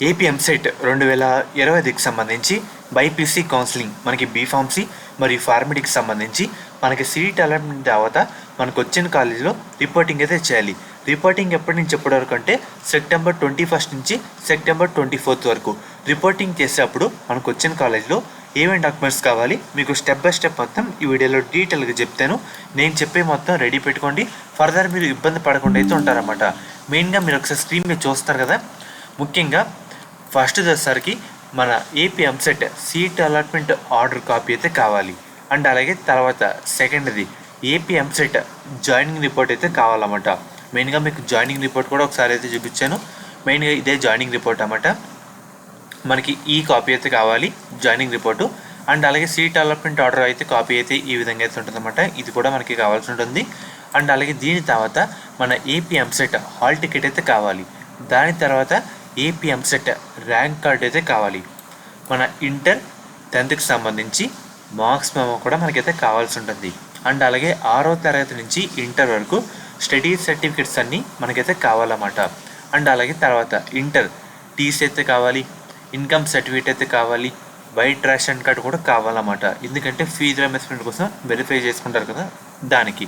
AP EAMCET 2020కి సంబంధించి BiPC counselling మనకి B Pharmacy మరియు ఫార్మడీకి సంబంధించి మనకి సీట్ అలాట్మెంట్ తర్వాత మనకు వచ్చిన కాలేజీలో రిపోర్టింగ్ అయితే చేయాలి. రిపోర్టింగ్ ఎప్పటి నుంచి ఎప్పటి వరకు అంటే సెప్టెంబర్ 21 నుంచి సెప్టెంబర్ 24 వరకు రిపోర్టింగ్ చేసేటప్పుడు మనకు వచ్చిన కాలేజీలో ఏమేమి డాక్యుమెంట్స్ కావాలి మీకు స్టెప్ బై స్టెప్ మొత్తం ఈ వీడియోలో డీటెయిల్గా చెప్తాను. నేను చెప్పే మొత్తం రెడీ పెట్టుకోండి. ఫర్దర్ మీరు ఇబ్బంది పడకుండా అయితే ఉంటారన్నమాట. మెయిన్గా మీరు ఒకసారి స్క్రీన్ మీద చూస్తారు కదా. ముఖ్యంగా ఫస్ట్ దసరికి మన AP EAMCET seat allotment order copy అయితే కావాలి. అండ్ అలాగే తర్వాత సెకండ్ది ఏపీ ఎంసెట్ జాయినింగ్ రిపోర్ట్ అయితే కావాలన్నమాట. మెయిన్గా మీకు జాయినింగ్ రిపోర్ట్ కూడా ఒకసారి అయితే చూపించాను. మెయిన్గా ఇదే జాయినింగ్ రిపోర్ట్ అన్నమాట. మనకి ఈ కాపీ అయితే కావాలి జాయినింగ్ రిపోర్టు. అండ్ అలాగే సీట్ అలాట్మెంట్ ఆర్డర్ అయితే కాపీ అయితే ఈ విధంగా అయితే ఉంటుందన్నమాట. ఇది కూడా మనకి కావాల్సి ఉంటుంది. అండ్ అలాగే దీని తర్వాత మన ఏపీ ఎంసెట్ హాల్ టికెట్ అయితే కావాలి. దాని తర్వాత ఏపీ ఎంసెట్ ర్యాంక్ కార్డ్ అయితే కావాలి. మన ఇంటర్ 10th సంబంధించి మార్క్స్ మెమో కూడా మనకైతే కావాల్సి ఉంటుంది. అండ్ అలాగే 6వ తరగతి నుంచి ఇంటర్ వరకు స్టడీ సర్టిఫికెట్స్ అన్నీ మనకైతే కావాలన్నమాట. అండ్ అలాగే తర్వాత ఇంటర్ టీసీ అయితే కావాలి, ఇన్కమ్ సర్టిఫికేట్ అయితే కావాలి, వైట్ రేషన్ కార్డు కూడా కావాలన్నమాట. ఎందుకంటే ఫీజు రియంబర్స్మెంట్ కోసం వెరిఫై చేసుకుంటారు కదా దానికి.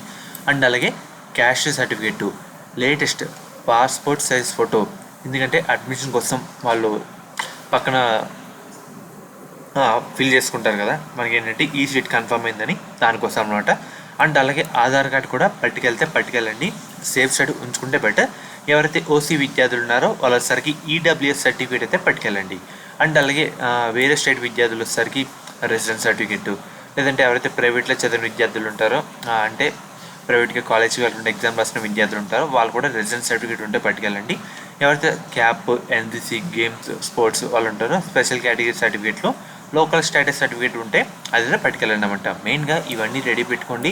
అండ్ అలాగే caste certificate, latest passport size photo, ఎందుకంటే అడ్మిషన్ కోసం వాళ్ళు పక్కన ఫిల్ చేసుకుంటారు కదా మనకి ఏంటంటే ఈ సీట్ కన్ఫర్మ్ అయిందని దానికోసం అనమాట. అండ్ అలాగే ఆధార్ కార్డు కూడా పట్టుకెళ్ళండి. సేఫ్ సైడ్ ఉంచుకుంటే బెటర్. ఎవరైతే ఓసీ విద్యార్థులు ఉన్నారో వాళ్ళసరికి ఈడబ్ల్యూఎస్ సర్టిఫికేట్ అయితే పట్టుకెళ్ళండి. అండ్ అలాగే వేరే స్టేట్ విద్యార్థులు వచ్చేసరికి రెసిడెన్స్ సర్టిఫికేట్, లేదంటే ఎవరైతే ప్రైవేట్లో చదివిన విద్యార్థులు ఉంటారో అంటే ప్రైవేట్గా కాలేజ్కి వెళ్ళకుండా ఎగ్జామ్ రాసిన విద్యార్థులు ఉంటారో వాళ్ళు కూడా రెసిడెన్స్ సర్టిఫికేట్ ఉంటే పట్టుకెళ్ళండి. ఎవరైతే క్యాప్, ఎన్సీసీ, గేమ్స్, స్పోర్ట్స్ వాళ్ళు ఉంటారో స్పెషల్ కేటగిరీ సర్టిఫికేట్లు, లోకల్ స్టేటస్ సర్టిఫికేట్ ఉంటే అది పట్టుకెళ్ళండి అన్నమాట. మెయిన్గా ఇవన్నీ రెడీ పెట్టుకోండి.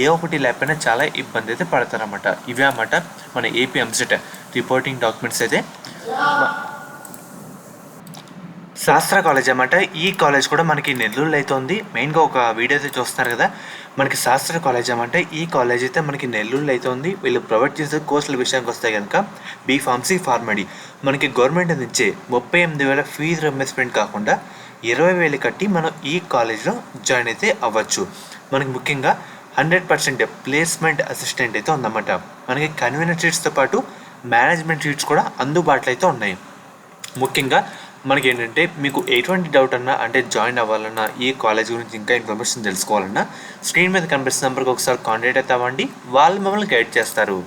ఏ ఒకటి లేకపోయినా చాలా ఇబ్బంది అయితే పడతారన్నమాట. ఇవే అన్నమాట మన ఏపీ ఎంసెట్ రిపోర్టింగ్ డాక్యుమెంట్స్ అయితే. శాస్త్ర కాలేజ్ అన్నమాట. ఈ కాలేజ్ కూడా మనకి నెల్లూరులో అయితే ఉంది. మెయిన్గా ఒక వీడియో అయితే చూస్తున్నారు కదా మనకి శాస్త్ర కాలేజ్ అన్నమాట. ఈ కాలేజ్ అయితే మనకి నెల్లూరులో అయితే ఉంది. వీళ్ళు ప్రొవైడ్ చేసే కోర్సుల విషయానికి వస్తే కనుక బీఫార్మసీ, ఫార్మడీ మనకి గవర్నమెంట్ నుంచే 38,000 ఫీజు రియంబర్స్మెంట్ కాకుండా 20,000 కట్టి మనం ఈ కాలేజ్లో జాయిన్ అయితే అవ్వచ్చు. మనకి ముఖ్యంగా 100% ప్లేస్మెంట్ అసిస్టెంట్ అయితే ఉందన్నమాట. మనకి కన్వీనర్ సీట్స్తో పాటు మేనేజ్మెంట్ సీట్స్ కూడా అందుబాటులో అయితే ఉన్నాయి. ముఖ్యంగా మనకి ఏంటంటే మీకు ఎటువంటి డౌట్ అన్నా అంటే జాయిన్ అవ్వాలన్నా ఈ కాలేజ్ గురించి ఇంకా ఇన్ఫర్మేషన్ తెలుసుకోవాలన్నా స్క్రీన్ మీద కనిపిస్తున్న నెంబర్కి ఒకసారి కాంటాక్ట్ అయితే అవ్వండి. వాళ్ళు మిమ్మల్ని గైడ్ చేస్తారు.